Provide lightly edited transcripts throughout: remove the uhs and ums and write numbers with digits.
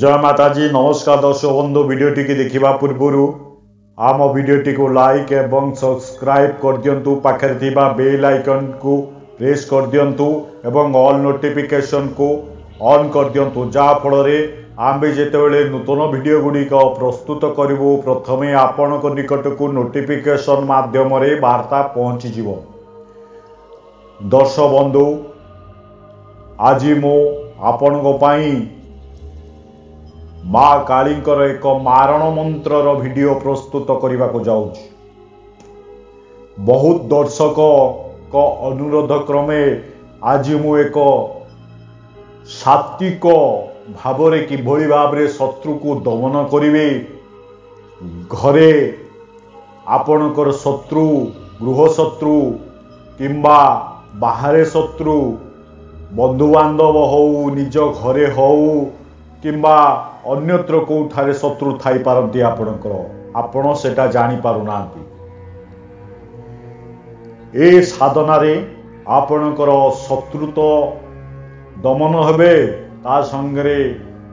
जय माताजी नमस्कार दर्शक बंधु वीडियोटी की देखा पूर्वर आम वीडियोटी को लाइक एवं सब्सक्राइब कर दिंतु पाखे थिबा बेल आइकन को प्रेस कर दिंतु एवं ऑल नोटिफिकेशन को ऑन कर दिंतु जहा फल आम जितेबाला नूतन वीडियो गुड़िक प्रस्तुत करूँ प्रथमे आपण निकट को नोटिफिकेशन माध्यम वार्ता पहुँची दर्शक बंधु आज मु आपण माँ कालींकर एक मारण मंत्रर वीडियो प्रस्तुत करने को जाऊँ। बहुत दर्शक को अनुरोध क्रमे आज मु एक सात्विक भावरे किभली भावरे शत्रु को दमन करिवे घरे आपणकर शत्रु गृह शत्रु किंबा बाहरे शत्रु बंधु बांधव हो निज घरे हो किंबा अन्यत्र कोठारे शत्रु थाई पारती आपण सेटा जानी पारुना ए साधना रे आपणकर शत्रु तो दमन हेबे ता संगे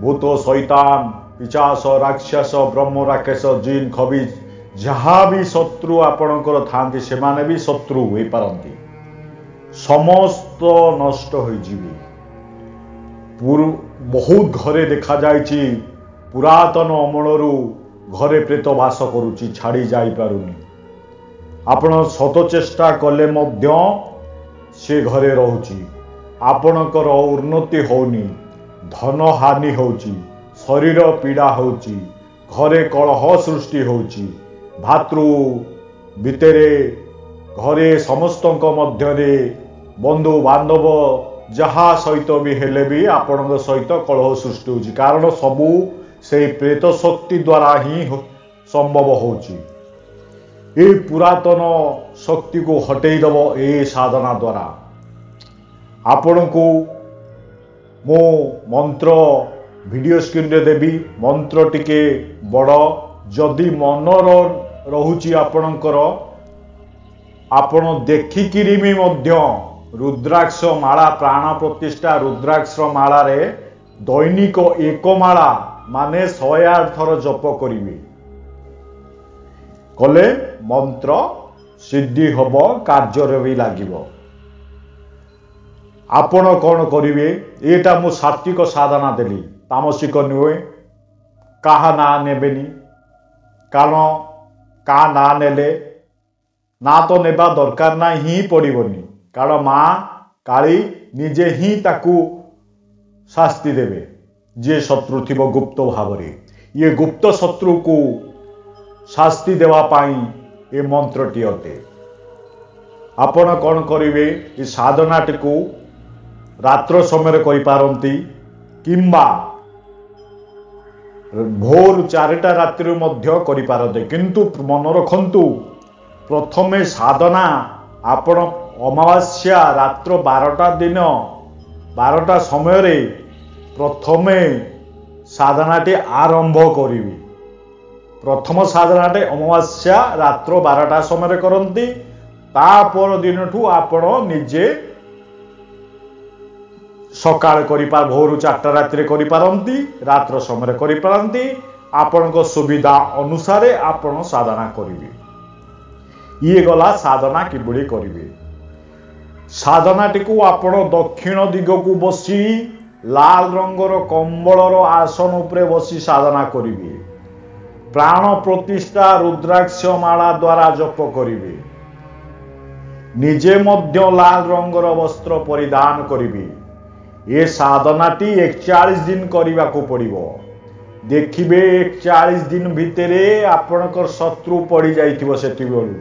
भूत शैतान पिचास राक्षस ब्रह्म राक्षस जिन खबीज जहाँ भी शत्रु आपणकर थांती से माने भी शत्रु हो पारती समस्त नष्ट हो जीवे। बहुत घरे देखा जायछि पुरातन अमलरू घरे प्रेत वास करुछि छाड़ी जाई पारुनी आपण शत चेष्टा कले मध्य से घरे रहुछि आपणकर उन्नति होनी धन हानि होछि शरीर पीड़ा होछि घरे कलह सृष्टि होछि भातृ भितरे घरे समस्तक मध्यरे बंधु बांधव जहा सहित भी हेले भी आपण सहित कलह सृष्टि होछि कारण सबू से प्रेत शक्ति द्वारा ही संभव होछि। ए पुरातन शक्ति को हटेई दब ए साधना द्वारा आपण को मो मंत्र वीडियो स्क्रीन रे देवी मंत्र टिके बड़ जदि मनर रहुछि आपणकर आपण देखिकिरी भी मध्य रुद्राक्ष माला प्राण प्रतिष्ठा रुद्राक्ष माला रे दैनिक एक माला माने 108 थर जप करिवे कले मंत्र सिद्धि हब कार्य भी लागिबो। आपण कौन करिवे एटा मु सात्विक साधना देली तामसिक नुहे कहा ना नेबेनी कारण का ना नेले ना तो नेबा दरकार ना ही पड़िबनी कारण माँ काली निजे ही ताकू शास्ति देवे जे शत्रु थी गुप्त भाव ये गुप्त शत्रु को शास्ति देवा पाई ये मंत्रटी अटे। आपण कौन करिवे ये साधनाटी को रात्र समय करि पारंती किंबा भोर 4टा रात्रि मध्य करि पारते किंतु मन रखंतु प्रथमे साधना आपण अमावास्या रात्र 12टा दिन 12टा समय रे प्रथमे साधनाटी आरंभ करिवि प्रथम साधनाटी अमावास्या रात्र 12टा समय करंती तापर दिनठू आपण निजे सकाळ करिपा भोर 4टा रात्रि करि पारंती रात्र समय करि पारंती आपनक सुविधा अनुसार आपण साधना करिवे। ये गला साधना किबुली करिवे साधनाटी को आपण दक्षिण दिग को बसी लाल रंगर कंबलर आसन उपरे बसी साधना करिवे प्राण प्रतिष्ठा रुद्राक्ष माला द्वारा जप करिवे निजे मध्य लाल रंगर वस्त्र परिधान करिवे। ये साधनाटी 41 दिन करने को पड़िबो देखिबे 41 दिन भितरे आपणकर शत्रु पड़ी जाइथिबो सेति बेलू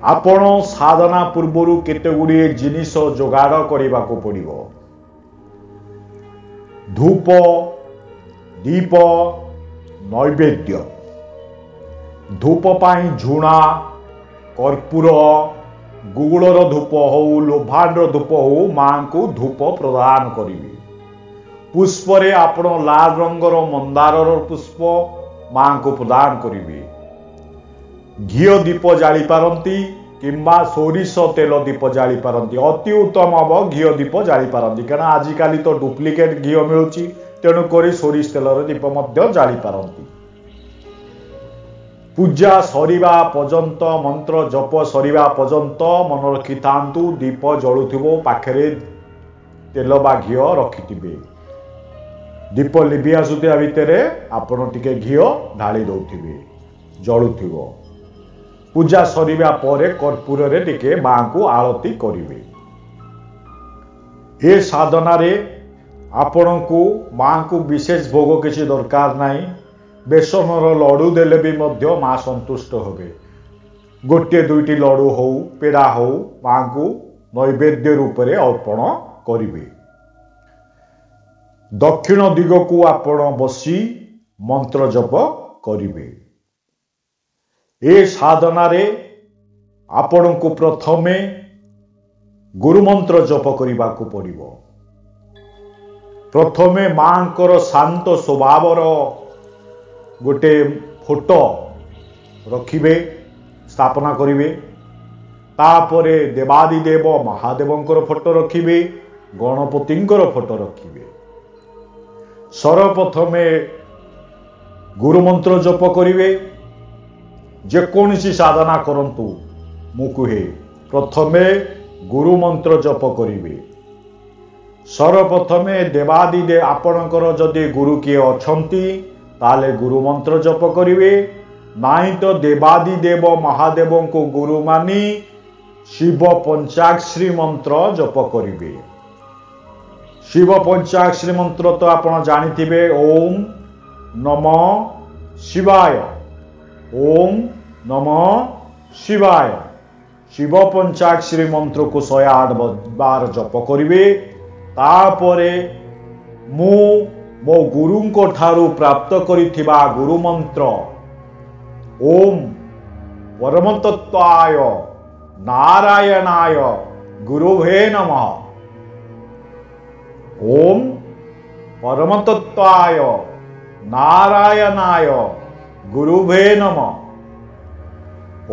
आपण साधना पूर्वर केते गुड़िए जिनिस जोगाड़ करने को पड़िबो धूप दीप नैवेद्य धूप पाई झुणा कर्पूर गुगुलर धूप हो लोभांडर धूप हो मां को धूप प्रदान करिवे पुष्परे आपण लाल रंगर मंदारर पुष्प मां को प्रदान करिवे घी दीप जाली पारंती किंबा सोरिष तेल दीप जाली पारंती अति उत्तम हम घी दीप जाली पारंती कारण आजिकाली तो डुप्लिकेट घी मिलुची तेणुक सोरिष तेलर दीप जाली पारती। पूजा सरिबा पर्यंत मंत्र जप सरिबा पर्यंत मन रखि थांतु दीप जलुथिबो पाखरे तेल बा घी रखिथिबे। दीप लिभि आसुथिबा भितरे आपण टिके घी ढाली दउथिबे जलुथिबो। पूजा सरिबा परे कर्पूर रे टिके मां को आरती करिवे। ए साधना रे आपण को मां को विशेष भोग किसी दरकार नाही। बेसनर लडू देले भी मध्य मां संतुष्ट होबे। गोटे दुईटी लडू हो पेड़ा हो मां को नैवेद्य रूप में अर्पण करिवे। दक्षिण दिग को आपण बसी मंत्र जप करिवे। ए साधना रे आपण को प्रथमे गुरु मंत्र जप करिबा को पड़िबो। प्रथमे मांकर शांत स्वभावर गोटे फोटो रखिबे स्थापना करिवे। तापरे देवादिदेव महादेवंकर फोटो रखिबे गणपतिंकर फोटो रखिबे। सर्वप्रथमे गुरु मंत्र जप करिवे। जेकोसी साधना करंतु मु कहे प्रथमे गुरु मंत्र जप करिवे। सर्वप्रथमे देवादिदेव आपणकर जदि गुरु किए अछंती ताले गुरु मंत्र जप करिवे। नाई तो देवादिदेव महादेव को गुरु मानी शिव पंचाक्षरी मंत्र जप करिवे। शिव पंचाक्षरी मंत्र तो आपण जानिथिबे ओम नमः शिवाय ओम नमः शिवाय। शिव पंचाक्षरी मंत्र को 108 बार जप करिवे। तापरे मु मो गुरुंको ठारू प्राप्त करिथिबा गुरु मंत्र ओम परमतत्वाय नारायणाय गुरुवे नमः। ओम परमतत्वाय नारायणाय गुरुवे नमः।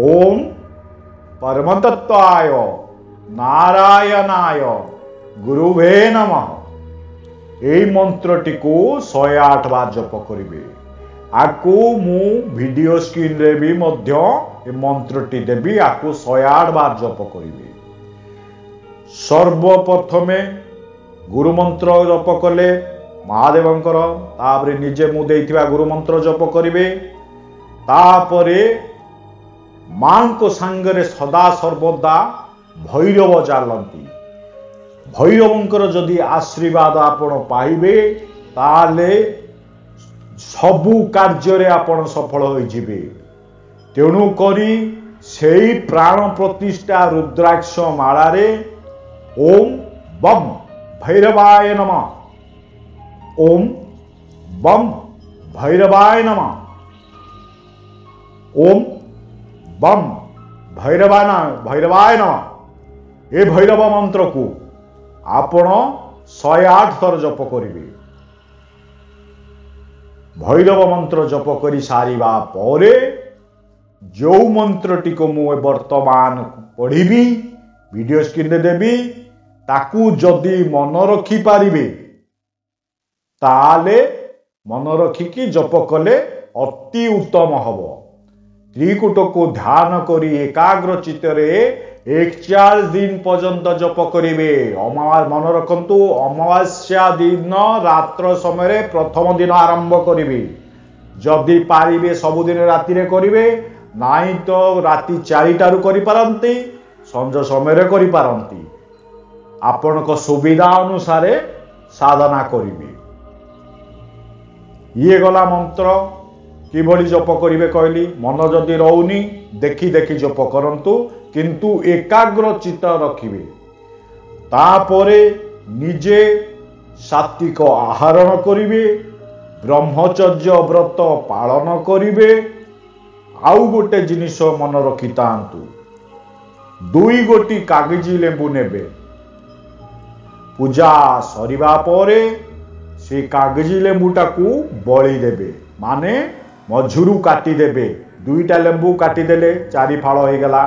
ओम परमतत्वाय नारायणाय गुरुवे नमः। एई मंत्रटी को 108 बार जप करिवे। आकु मु वीडियो स्क्रीन रे भी मध्य ए मंत्रटी देबी। आकु 108 बार जप करिवे। सर्वप्रथमे गुरु मंत्र जप कले महादेवंकर तापरे निजे मु देइथिबा गुरु मंत्र जप करिवे। तापरे मां को संगरे सदा सर्वदा भैरव चालंती। भैरवंकर जदि आशीर्वाद आपण पाइबे ताले सबु कार्य रे आपण सफल होई जिबे। तेणु करी सेई प्राण प्रतिष्ठा रुद्राक्ष माला रे ओम बम भैरवाय नमः ओम बम भैरवाय नमः ओम बम भैरवाय नमः। ए भैरव मंत्र को आपण 108 थर जप करिवे। भैरव मंत्र जप करी सारिबा परे जो मंत्रटी को मु वर्तमान पढ़िबी वीडियो स्क्रीन रे देबी ताकू जदि मन रखी पारिबे ताले मन रखिकी जप कले अति उत्तम हबो। त्रिकूट को ध्यान करी एकाग्र चित्तरे 41 दिन पर्यंत जप करिवे। मन रखंतु अमावास्या दिन रात्र समय प्रथम दिन आरंभ करिवे। जदि पारिबे सबुदिन राति रे करिवे नाई तो राति 4टारू करि पारंती संज समय करि पारंती। आपण को सुविधा अनुसार साधना करिवे। ये गला मंत्र किभली जप करिवे कहली मन जदि रहउनी देखि देखि जप करंतु किंतु एकाग्र चित्त रखिवे। तापरे निजे सात्विक आहारण करिवे ब्रह्मचर्य व्रत पालन करिवे। आउ गोटे जिनिस मन रखितांतु 2 गोटी कागजी लेंबू नेबे। पूजा सरिबा परे से कागजी लेंबूटा को बळी देबे माने मझुरु काटी देबे। 2टा लेंबू काटी देले 4 फाड़ हो गला।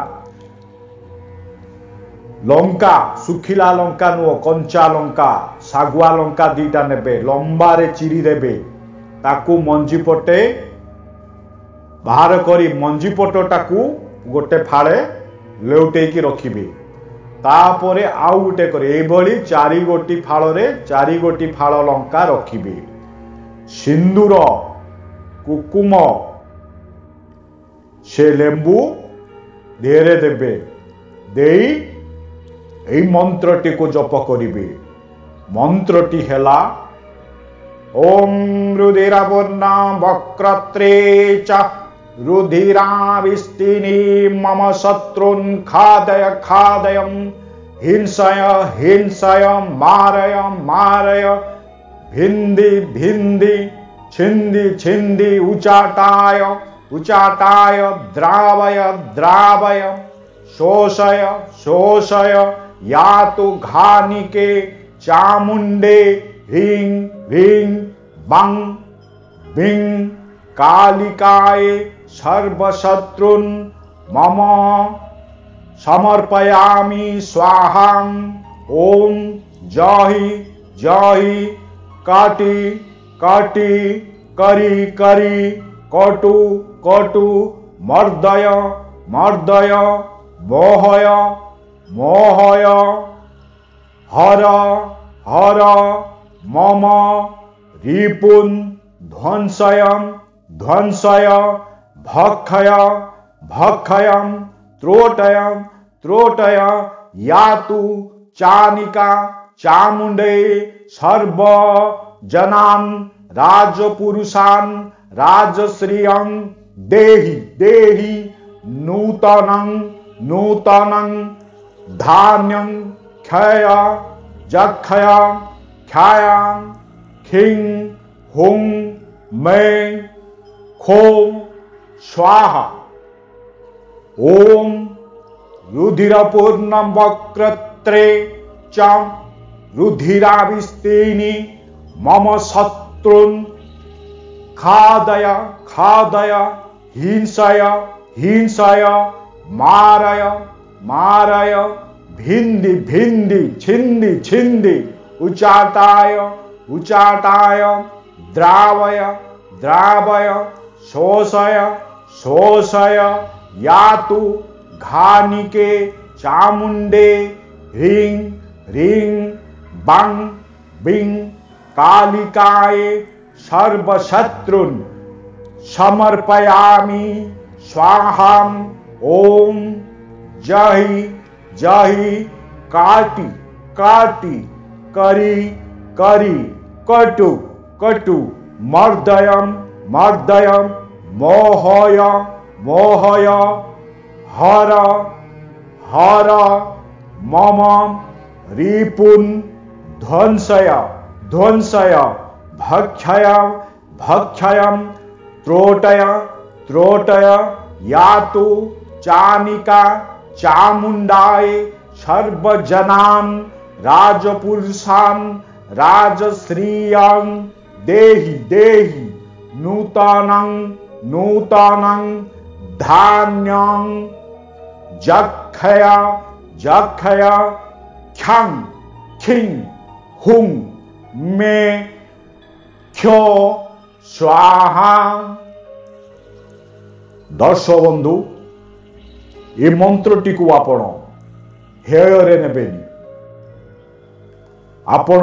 लंका सुखिला लंका नुह कंचा लंका सागुआ लंका दीटा नेबे लंबारे चिरी देबे ताकू मंजी पटे बाहर करी मंजी पटटाकू गोटे फाड़े लेउटे की रखिबे तापरे आउ गोटे करे एभली 4 गोटी फाड़े 4 गोटी फाड़ लंका रखिबे सिंदूर कुकुम से लेंबू देहरे देबे देई एई मंत्रटी को जप करिबे मंत्रटी हेला ओम रुधिरापूर्णा वक्रत्रे च रुधिराविस्तिनी मम शत्रुन् खादय खादयं हिंसय हिंसय मारय मारय भिन्दी भिन्दी छिन्दी छिन्दी उचाटाय उचाटाय द्रावय द्रावय शोषय शोषय यातु घानिके चामुंडे ह्रीं ह्रीं बं बिं कालिकाय सर्वशत्रुन् मम समर्पयामि स्वाहां ओम जहि जहि काटी काटी करी करी कटु कटु मर्दय मर्दय मोहय मोहय हर हर मम रिपुन् ध्वंसय ध्वंसय भक्षय भक्षय त्रोटय त्रोटय यातु चानिका चामुंडे सर्व जनान् राजपुरुषान् राजश्रियं देहि देहि नूतनं नूतनं धान्यं क्षय जक्षय क्षय खिं हुं मे खोम स्वाहा ओम रुधिरपूर्णं वक्रत्रे च रुधिराविस्तीनि मम शत्रुन् खादय खादय हिंसय हिंसय मारय मारय भिन्दी भिन्दी छिन्दी छिन्दी उचाटाय उचाटाय द्रावय द्रावय शोषय शोषय यातु घानिके चामुंडे ह्रीं ह्रीं बं बिं कालिकाय सर्वशत्रुन् समर्पयामि स्वाहां ओम जहि जहि काटी काटी करी करी कटु कटु मर्दयं मर्दयं मोहय मोहय हर हर मम रिपुन् ध्वंसय ध्वंसय भक्षय भक्षय त्रोटय त्रोटय यातु चानिका चामुंडाय सर्वजनान् राजपुरुषान् राजश्रियं देहि देहि नूतनं नूतनं धान्यं जक्षय जक्षय क्षं खिं हुं मे क्षो स्वाहा। दर्शक बंधु ये मंत्रटी को आपण हेयरे नेबेनी आपण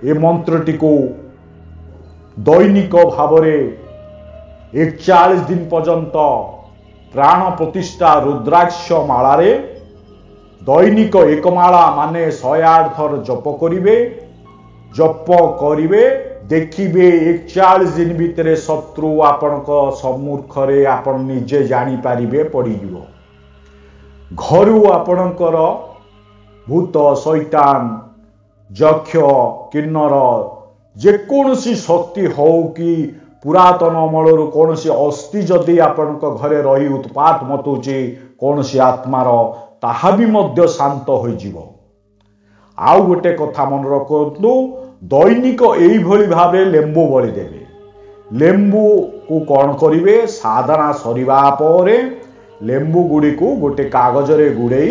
ये मंत्रटी को दैनिक भावरे 41 दिन पर्यंत प्राण प्रतिष्ठा रुद्राक्ष मालारे दैनिक एक माला माने 108 थर जप करिवे जप करिवे देखिबे 41 दिन भितर शत्रु आपणक सम्मुखरे आपण निजे जानी पारिबे पड़ीजिवो। घरु आपणकर भूत शैतान यक्ष किन्नर जेकोसी शक्ति हो कि पुरातन अमलर कौन अस्थि जदि आपण घरे रही उत्पात मतुची कौन आत्मार ताहा भी मध्य शांत हो। आउ गोटे कथा मन रखु दैनिक यही भाव लेंबू बलि देवे। लेंबू को कौन करेंगे साधना सरिबा परे लेंबू गुड़ी को गोटे कागज रे गुड़े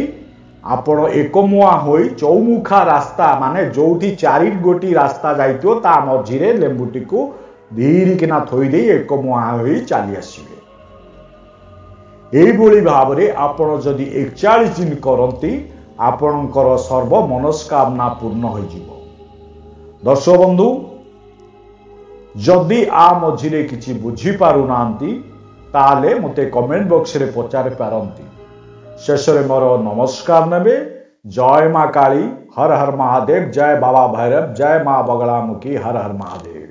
आपण एकमुआ होई चौमुखा रास्ता माने जोठी चारि गोटी रास्ता जाइतो ता मझिरे लेंबुटी को धीरे किना थोई दे एकमुआ होई चली आसीबे। एइबोली भाबरे आपण जदि 41 दिन करंती आपणकर सर्व मनस्कामना पूर्ण हो जिवो। दर्शक बंधु जदि आ मझिरे किछि बुझी पारु नांती ताले मते कमेंट बॉक्स रे पचारे पारंती। शेष रे मोर नमस्कार नेबे। जय मां काली, हर हर महादेव, जय बाबा भैरव, जय मां बगलामुखी, हर हर महादेव।